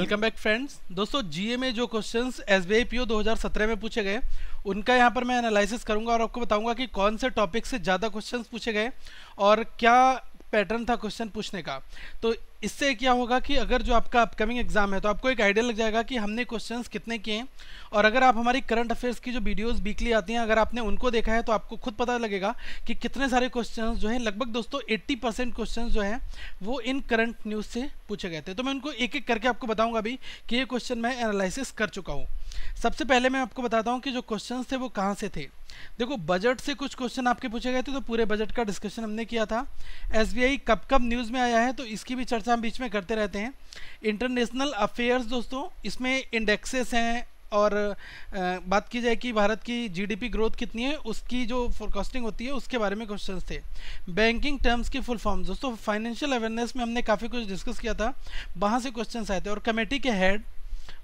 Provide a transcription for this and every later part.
Welcome back friends. दोस्तों जीए में जो क्वेश्चंस एसबीआई पीओ 2017 में पूछे गए उनका यहाँ पर मैं एनालिसिस करूंगा और आपको बताऊंगा कि कौन से टॉपिक से ज़्यादा क्वेश्चंस पूछे गए और क्या पैटर्न था क्वेश्चन पूछने का। तो इससे क्या होगा कि अगर जो आपका अपकमिंग एग्जाम है तो आपको एक आइडिया लग जाएगा कि हमने क्वेश्चंस कितने किए हैं। और अगर आप हमारी करंट अफेयर्स की जो वीडियोस वीकली आती हैं अगर आपने उनको देखा है तो आपको खुद पता लगेगा कि कितने सारे क्वेश्चंस जो हैं, लगभग दोस्तों 80% क्वेश्चंस जो हैं वो इन करंट न्यूज़ से पूछे गए थे। तो मैं उनको एक एक करके आपको बताऊंगा अभी कि ये क्वेश्चन मैं एनालिसिस कर चुका हूँ। सबसे पहले मैं आपको बताता हूँ कि जो क्वेश्चंस थे वो कहाँ से थे। देखो, बजट से कुछ क्वेश्चन आपके पूछे गए थे तो पूरे बजट का डिस्कशन हमने किया था। एसबीआई कब कब न्यूज़ में आया है तो इसकी भी चर्चा हम बीच में करते रहते हैं। इंटरनेशनल अफेयर्स दोस्तों, इसमें इंडेक्सेस हैं और बात की जाए कि भारत की जीडीपी ग्रोथ कितनी है उसकी जो फोरकास्टिंग होती है उसके बारे में क्वेश्चंस थे। बैंकिंग टर्म्स की फुल फॉर्म दोस्तों, फाइनेंशियल अवेयरनेस में हमने काफ़ी कुछ डिस्कस किया था, वहाँ से क्वेश्चंस आए थे। और कमेटी के हेड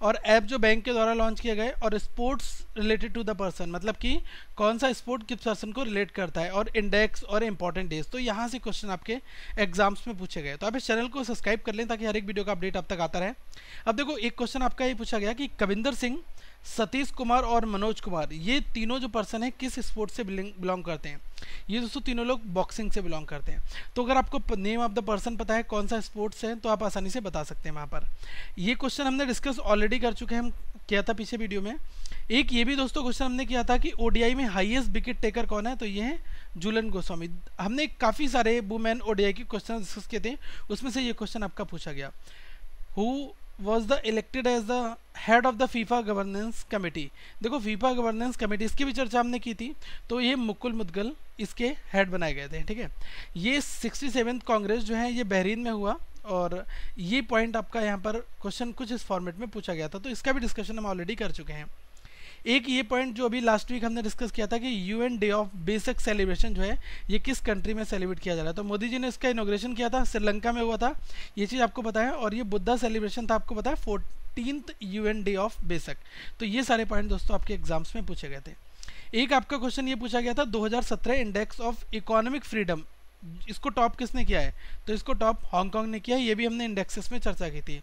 और ऐप जो बैंक के द्वारा लॉन्च किए गए, और sports related to the person, मतलब कि कौन सा स्पोर्ट किस पर्सन को रिलेट करता है, और इंडेक्स और इंपॉर्टेंट डेज। तो यहाँ से क्वेश्चन आपके एग्जाम्स में पूछे गए। तो आप इस चैनल को सब्सक्राइब कर लें ताकि हर एक वीडियो का अपडेट आप तक आता रहे। अब देखो, एक क्वेश्चन आपका ये पूछा गया कि कविंदर सिंह, सतीश कुमार और मनोज कुमार, ये तीनों जो पर्सन है किस स्पोर्ट से बिलोंग करते हैं। ये दोस्तों तीनों लोग बॉक्सिंग से बिलोंग करते हैं। तो अगर आपको नेम ऑफ द पर्सन पता है कौन सा स्पोर्ट्स है तो आप आसानी से बता सकते हैं वहाँ पर। ये क्वेश्चन हमने डिस्कस ऑलरेडी कर चुके हैं, हम किया था पीछे वीडियो में। एक ये भी दोस्तों क्वेश्चन हमने किया था कि ओडीआई में हाईएस्ट विकेट टेकर कौन है, तो ये है झूलन गोस्वामी। हमने काफ़ी सारे वुमेन ओडीआई के क्वेश्चन डिस्कस किए थे, उसमें से ये क्वेश्चन आपका पूछा गया। Who was the elected as the head of the FIFA governance committee। देखो, FIFA governance committee इसकी भी चर्चा हमने की थी, तो ये मुकुल मुदगल इसके हेड बनाए गए थे। ठीक है, ये 67th कांग्रेस जो है ये बहरीन में हुआ और ये पॉइंट आपका यहाँ पर क्वेश्चन कुछ इस फॉर्मेट में पूछा गया था, तो इसका भी डिस्कशन हम ऑलरेडी कर चुके हैं। एक ये पॉइंट जो अभी लास्ट वीक हमने डिस्कस किया था कि UN day of basic celebration जो है ये किस कंट्री में सेलिब्रेट किया जा रहा है, तो मोदी जी ने इसका इनॉग्रेशन किया था, श्रीलंका में हुआ था, ये चीज़ आपको पता है। और ये बुद्धा सेलिब्रेशन था, आपको पता है 14th UN day of basic. तो ये सारे पॉइंट दोस्तों आपके एग्जाम्स में पूछे गए थे। एक आपका क्वेश्चन ये पूछा गया था 2017 इंडेक्स ऑफ इकोनॉमिक फ्रीडम, इसको टॉप किसने किया है, तो इसको टॉप हांगकांग ने किया है। ये भी हमने इंडेक्सेस में चर्चा की थी।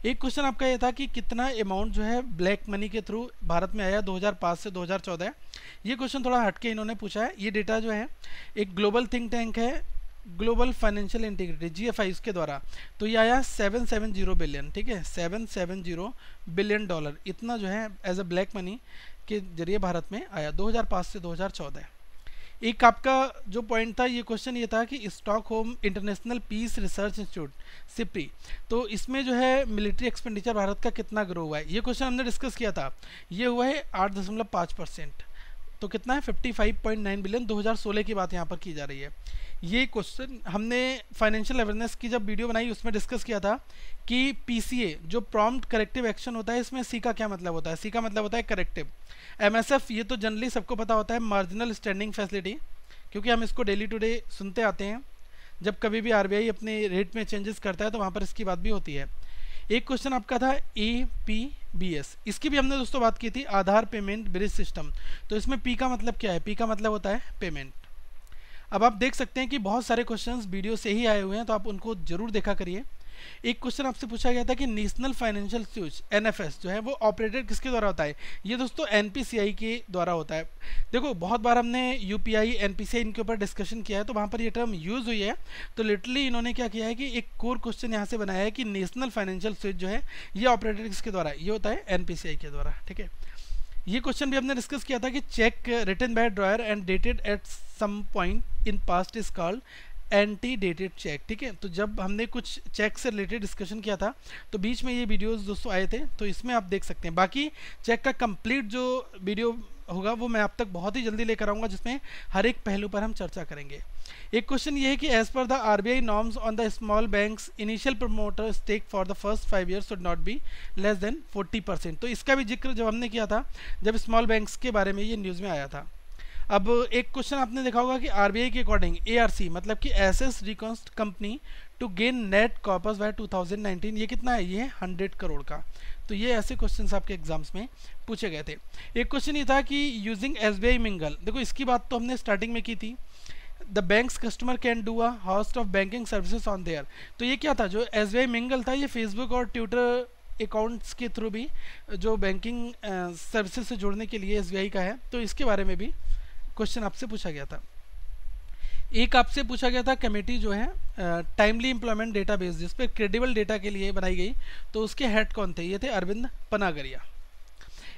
एक क्वेश्चन आपका ये था कि कितना अमाउंट जो है ब्लैक मनी के थ्रू भारत में आया 2005 से 2014। ये क्वेश्चन थोड़ा हटके इन्होंने पूछा है। ये डेटा जो है एक ग्लोबल थिंक टैंक है, ग्लोबल फाइनेंशियल इंटीग्रिटी जीएफआई के द्वारा, तो ये आया 770 बिलियन। ठीक है, 770 बिलियन डॉलर इतना जो है एज अ ब्लैक मनी के जरिए भारत में आया 2005 से 2014। एक आपका जो पॉइंट था, ये क्वेश्चन ये था कि Stockholm international peace research institute SIPRI, तो इसमें जो है मिलिट्री एक्सपेंडिचर भारत का कितना ग्रो हुआ है, ये क्वेश्चन हमने डिस्कस किया था। ये हुआ है 8.5%, तो कितना है 55.9 बिलियन। 2016 की बात यहाँ पर की जा रही है। ये क्वेश्चन हमने फाइनेंशियल अवेयरनेस की जब वीडियो बनाई उसमें डिस्कस किया था कि पीसीए जो प्रॉम्प्ट करेक्टिव एक्शन होता है, इसमें सी का क्या मतलब होता है। सी का मतलब होता है करेक्टिव। एमएसएफ ये तो जनरली सबको पता होता है, मार्जिनल स्टैंडिंग फैसिलिटी, क्योंकि हम इसको डेली टू डे सुनते आते हैं। जब कभी भी आरबीआई अपने रेट में चेंजेस करता है तो वहाँ पर इसकी बात भी होती है। एक क्वेश्चन आपका था APBS, इसकी भी हमने दोस्तों बात की थी, आधार पेमेंट ब्रिज सिस्टम। तो इसमें पी का मतलब क्या है, पी का मतलब होता है पेमेंट। अब आप देख सकते हैं कि बहुत सारे क्वेश्चंस वीडियो से ही आए हुए हैं, तो आप उनको जरूर देखा करिए। एक क्वेश्चन आपसे पूछा गया था कि नेशनल फाइनेंशियल इंस्टीट्यूट NFS जो है वो ऑपरेटेड किसके द्वारा होता है, ये दोस्तों NPCI के द्वारा होता है। देखो, बहुत बार हमने UPI NPCI इनके ऊपर डिस्कशन किया है, तो वहाँ पर ये टर्म यूज़ हुई है। तो लिटरली इन्होंने क्या किया है कि एक कोर क्वेश्चन यहाँ से बनाया है कि नेशनल फाइनेंशियल इंस्टीट्यूट जो है ये ऑपरेटेड किसके द्वारा, ये होता है NPCI के द्वारा। ठीक है, ये क्वेश्चन भी हमने डिस्कस किया था कि cheque written by drawer and dated at some point in past is called ante dated cheque. ठीक है, तो जब हमने कुछ चेक से रिलेटेड डिस्कशन किया था तो बीच में ये वीडियोस दोस्तों आए थे, तो इसमें आप देख सकते हैं। बाकी चेक का कंप्लीट जो वीडियो होगा वो मैं आप तक बहुत ही जल्दी लेकर आऊँगा, जिसमें हर एक पहलू पर हम चर्चा करेंगे। एक क्वेश्चन ये है कि as per the RBI norms on the small banks initial promoter stake for the first 5 years should not be less than 40%। तो इसका भी जिक्र जब हमने किया था, जब स्मॉल बैंक्स के बारे में ये न्यूज़ में आया था। अब एक क्वेश्चन आपने देखा होगा कि आरबीआई के अकॉर्डिंग ARC मतलब कि एसेस reconstruction company to gain net corpus by 2019, ये कितना है, ये 100 करोड़ का। तो ये ऐसे क्वेश्चंस आपके एग्जाम्स में पूछे गए थे। एक क्वेश्चन ये था कि यूजिंग SBI मिंगल, देखो इसकी बात तो हमने स्टार्टिंग में की थी। The banks customer can do a host of banking services on their, तो ये क्या था, जो SBI मिंगल था ये फेसबुक और ट्विटर अकाउंट्स के थ्रू भी जो बैंकिंग सर्विसेज से जोड़ने के लिए SBI का है, तो इसके बारे में भी क्वेश्चन आपसे पूछा गया था। एक आपसे पूछा गया था कमेटी जो है टाइमली एम्प्लॉयमेंट डेटाबेस, जिस पर क्रेडिबल डेटा के लिए बनाई गई, तो उसके हेड कौन थे? ये थे अरविंद पनागरिया।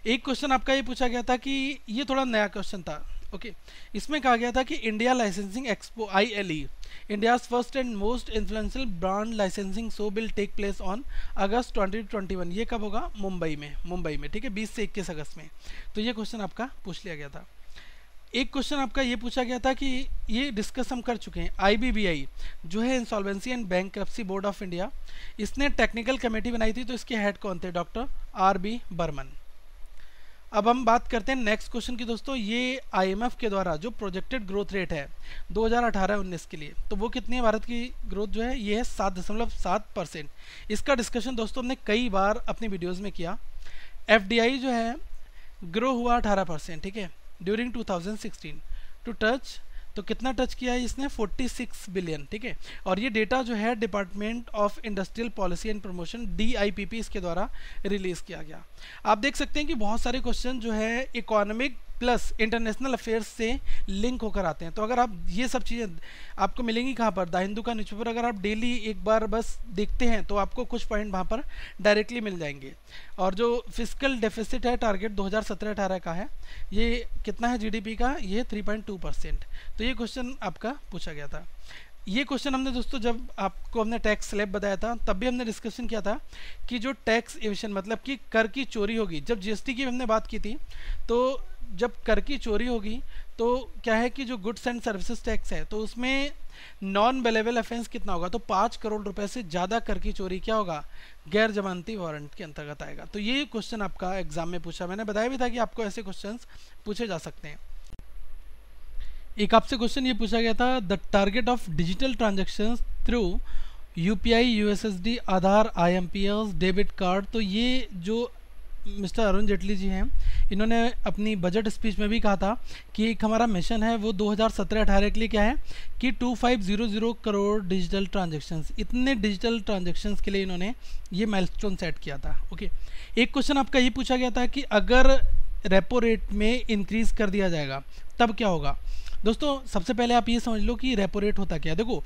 एक क्वेश्चन आपका ये पूछा गया था कि ये थोड़ा नया क्वेश्चन था, ओके। इसमें कहा गया था कि India licensing expo ILE, India's first and most influential brand licensing show will take place on August 2021। ये कब होगा? मुंबई में, ठीक है, 20 से 21 अगस्त में। तो ये क्वेश्चन आपका पूछ लिया गया था। एक क्वेश्चन आपका ये पूछा गया था कि ये डिस्कस हम कर चुके हैं, IBBI जो है insolvency and bankruptcy board of India, इसने टेक्निकल कमेटी बनाई थी, तो इसके हेड कौन थे? Doctor RB Barman. अब हम बात करते हैं नेक्स्ट क्वेश्चन की दोस्तों। ये IMF के द्वारा जो प्रोजेक्टेड ग्रोथ रेट है 2018-19 के लिए, तो वो कितनी है? भारत की ग्रोथ जो है ये है 7.7%। इसका डिस्कशन दोस्तों हमने कई बार अपनी वीडियोस में किया। FDI जो है ग्रो हुआ 18%, ठीक है, ड्यूरिंग 2016 टू टच, तो कितना टच किया है इसने? 46 बिलियन, ठीक है। और ये डेटा जो है department of industrial policy and promotion DIPP इसके द्वारा रिलीज किया गया। आप देख सकते हैं कि बहुत सारे क्वेश्चन जो है इकोनॉमिक प्लस इंटरनेशनल अफेयर्स से लिंक होकर आते हैं। तो अगर आप ये सब चीज़ें आपको मिलेंगी कहाँ पर? द हिंदू का न्यूज़पेपर अगर आप डेली एक बार बस देखते हैं तो आपको कुछ पॉइंट वहाँ पर डायरेक्टली मिल जाएंगे। और जो फिजिकल डेफिसिट है टारगेट 2017-18 का है, ये कितना है GDP का? ये 3.2%। तो ये क्वेश्चन आपका पूछा गया था। ये क्वेश्चन हमने दोस्तों जब आपको हमने टैक्स स्लैब बताया था तब भी हमने डिस्कशन किया था कि जो टैक्स एविशन मतलब कि कर की चोरी होगी। जब GST की हमने बात की थी, तो जब कर की चोरी होगी तो क्या है कि जो गुड्स एंड सर्विसेज टैक्स है, तो उसमें नॉन बेलेबल ऑफेंस कितना होगा? तो 5 करोड़ रुपए से ज़्यादा कर की चोरी क्या होगा? गैर जमानती वारंट के अंतर्गत आएगा। तो ये क्वेश्चन आपका एग्जाम में पूछा, मैंने बताया भी था कि आपको ऐसे क्वेश्चंस पूछे जा सकते हैं। एक आपसे क्वेश्चन ये पूछा गया था, the target of digital transaction through UPI, USSD, Aadhaar, IMPS, debit card. तो ये जो मिस्टर अरुण जेटली जी हैं, इन्होंने अपनी बजट स्पीच में भी कहा था कि एक हमारा मिशन है वो 2017-18 के लिए क्या है कि 2500 करोड़ डिजिटल ट्रांजेक्शन्स, इतने डिजिटल ट्रांजेक्शन्स के लिए इन्होंने ये माइलस्टोन सेट किया था, ओके। एक क्वेश्चन आपका ये पूछा गया था कि अगर रेपो रेट में इंक्रीज कर दिया जाएगा तब क्या होगा? दोस्तों सबसे पहले आप ये समझ लो कि रेपो रेट होता क्या है। देखो,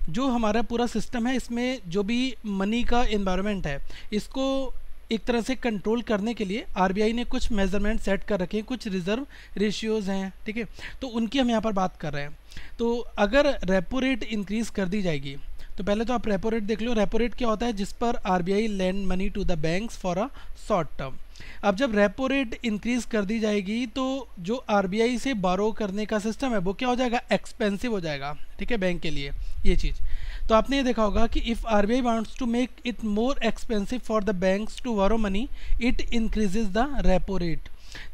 जो हमारा पूरा सिस्टम है इसमें जो भी मनी का एनवायरनमेंट है, इसको एक तरह से कंट्रोल करने के लिए RBI ने कुछ मेजरमेंट सेट कर रखे हैं, कुछ रिजर्व रेशियोज हैं, ठीक है, तो उनकी हम यहाँ पर बात कर रहे हैं। तो अगर रेपो रेट इंक्रीज कर दी जाएगी, तो पहले तो आप रेपो रेट देख लो। रेपो रेट क्या होता है? जिस पर RBI lend money to the banks for a short term. अब जब रेपो रेट इंक्रीज कर दी जाएगी तो जो RBI से बारो करने का सिस्टम है वो क्या हो जाएगा? एक्सपेंसिव हो जाएगा, ठीक है, बैंक के लिए ये चीज़। तो आपने ये देखा होगा कि if RBI wants to make it more expensive for the banks to borrow money, it increases the repo rate.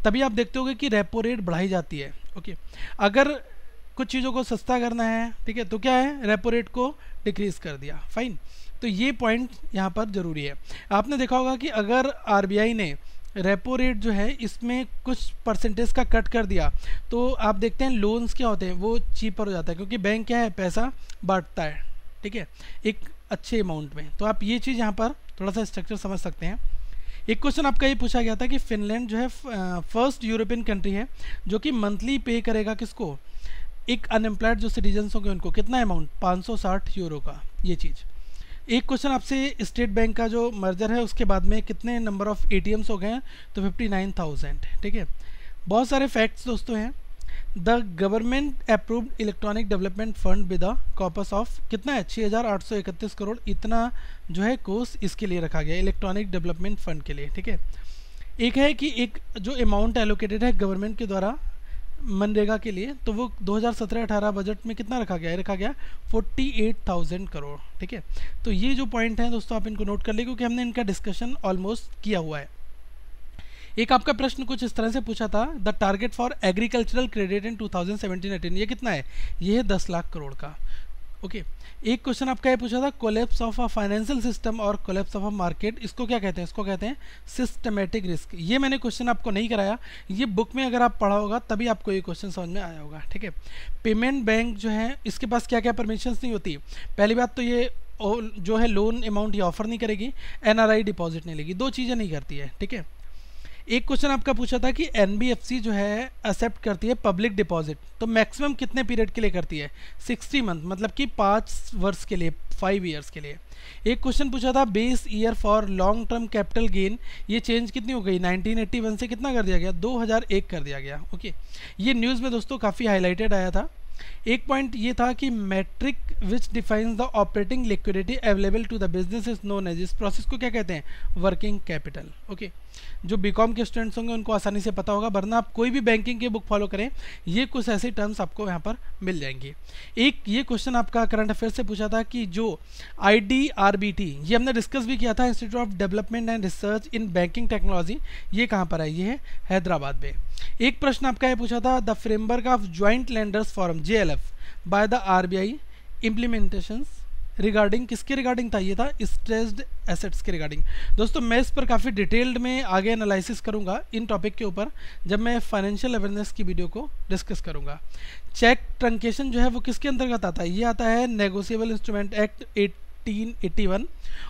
तभी आप देखते होगे कि रेपो रेट बढ़ाई जाती है, ओके। अगर कुछ चीज़ों को सस्ता करना है, ठीक है, तो क्या है? रेपो रेट को डिक्रीज कर दिया, फाइन। तो ये पॉइंट यहाँ पर जरूरी है। आपने देखा होगा कि अगर RBI ने रेपो रेट जो है इसमें कुछ परसेंटेज का कट कर दिया, तो आप देखते हैं लोन्स क्या होते हैं वो चीपर हो जाता है, क्योंकि बैंक क्या है? पैसा बांटता है, ठीक है, एक अच्छे अमाउंट में। तो आप ये चीज़ यहाँ पर थोड़ा सा स्ट्रक्चर समझ सकते हैं। एक क्वेश्चन आपका ये पूछा गया था कि फिनलैंड जो है फर्स्ट यूरोपियन कंट्री है जो कि मंथली पे करेगा किसको? एक अनएम्प्लॉयड जो सिटीजन्स होंगे उनको। कितना अमाउंट? 560 यूरो का, ये चीज़। एक क्वेश्चन आपसे स्टेट बैंक का जो मर्जर है उसके बाद में कितने नंबर ऑफ ATMs हो गए हैं? तो 59,000, ठीक है। बहुत सारे फैक्ट्स दोस्तों हैं। The government approved electronic development fund with the corpus of कितना है? 6,831 करोड़, इतना जो है कोर्स इसके लिए रखा गया इलेक्ट्रॉनिक डेवलपमेंट फंड के लिए, ठीक है। एक है कि एक जो अमाउंट एलोकेटेड है गवर्नमेंट के द्वारा मनरेगा के लिए, तो वो 2017-18 बजट में कितना रखा गया है? रखा गया 48,000 करोड़, ठीक है। तो ये जो पॉइंट हैं दोस्तों आप इनको नोट कर ले, क्योंकि हमने इनका डिस्कशन ऑलमोस्ट किया हुआ है। एक आपका प्रश्न कुछ इस तरह से पूछा था, the target for agricultural credit in 2017-18, ये कितना है? ये है 10 लाख करोड़ का, ओके। एक क्वेश्चन आपका ये पूछा था, collapse of a financial system और कोलैप्स ऑफ अ मार्केट, इसको क्या कहते हैं? इसको कहते हैं सिस्टमेटिक रिस्क। ये मैंने क्वेश्चन आपको नहीं कराया, ये बुक में अगर आप पढ़ा होगा तभी आपको ये क्वेश्चन समझ में आया होगा, ठीक है। पेमेंट बैंक जो है इसके पास क्या क्या परमिशंस नहीं होती? पहली बात तो ये जो है लोन अमाउंट ये ऑफर नहीं करेगी, एनआरआई डिपॉजिट नहीं लेगी, 2 चीज़ें नहीं करती है, ठीक है। एक क्वेश्चन आपका पूछा था कि एनबीएफसी जो है एक्सेप्ट करती है पब्लिक डिपॉजिट, तो मैक्सिमम कितने पीरियड के लिए करती है? 60 मंथ, मतलब कि 5 वर्ष के लिए, 5 ईयर्स के लिए। एक क्वेश्चन पूछा था base year for long term capital gain, ये चेंज कितनी हो गई? 1981 से कितना कर दिया गया? 2001 कर दिया गया। ओके, ये न्यूज़ में दोस्तों काफ़ी हाईलाइटेड आया था। एक पॉइंट ये था कि metric which defines the operating liquidity available to the business is known as, इस प्रोसेस को क्या कहते हैं? Working capital. ओके, जो बीकॉम के स्टूडेंट्स होंगे उनको आसानी से पता होगा, वरना आप कोई भी बैंकिंग की बुक फॉलो करें, ये कुछ ऐसे टर्म्स आपको यहाँ पर मिल जाएंगे। एक ये क्वेश्चन आपका करंट अफेयर से पूछा था कि जो IDRBT, ये हमने डिस्कस भी किया था, institute of development and research in banking technology, ये कहाँ पर है? ये है हैदराबाद में। एक प्रश्न आपका ये पूछा था the framework of joint lenders forum JLF by the RBI implementations regarding, किसके रिगार्डिंग था? ये था स्ट्रेस्ड एसेट्स के रिगार्डिंग। दोस्तों मैं इस पर काफ़ी डिटेल्ड में आगे एनालिसिस करूंगा इन टॉपिक के ऊपर, जब मैं फाइनेंशियल अवेयरनेस की वीडियो को डिस्कस करूंगा। चेक ट्रंकेशन जो है वो किसके अंतर्गत आता है? ये आता है नेगोशिएबल इंस्ट्रूमेंट एक्ट 1881,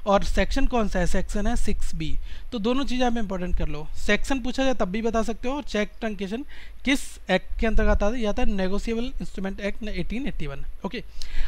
और सेक्शन कौन सा है? सेक्शन है 6B। तो दोनों चीज़ें आप इंपॉर्टेंट कर लो, सेक्शन पूछा जाए तब भी बता सकते हो, और चेक ट्रंकेशन किस एक्ट के अंतर्गत आता है? यह था नेगोशिएबल इंस्ट्रूमेंट एक्ट 1881। ओके,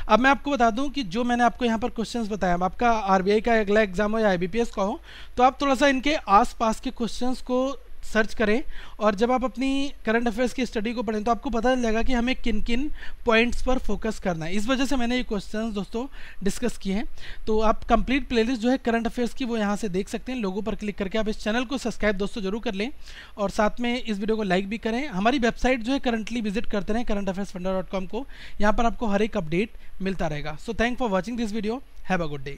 अब मैं आपको बता दूं कि जो मैंने आपको यहाँ पर क्वेश्चंस बताया, आपका RBI का अगला एग्जाम हो या IBPS का हो, तो आप थोड़ा सा इनके आसपास के क्वेश्चंस को सर्च करें, और जब आप अपनी करंट अफेयर्स की स्टडी को पढ़ें तो आपको पता चल जाएगा कि हमें किन किन पॉइंट्स पर फोकस करना है। इस वजह से मैंने ये क्वेश्चंस दोस्तों डिस्कस किए हैं। तो आप कंप्लीट प्लेलिस्ट जो है करंट अफेयर्स की वो यहाँ से देख सकते हैं, लोगों पर क्लिक करके आप इस चैनल को सब्सक्राइब दोस्तों जरूर कर लें, और साथ में इस वीडियो को लाइक भी करें। हमारी वेबसाइट जो है करंटली विजिट करते रहें currentaffairsfunda.com को, यहाँ पर आपको हर एक अपडेट मिलता रहेगा। So thank for watching this video, have a good day.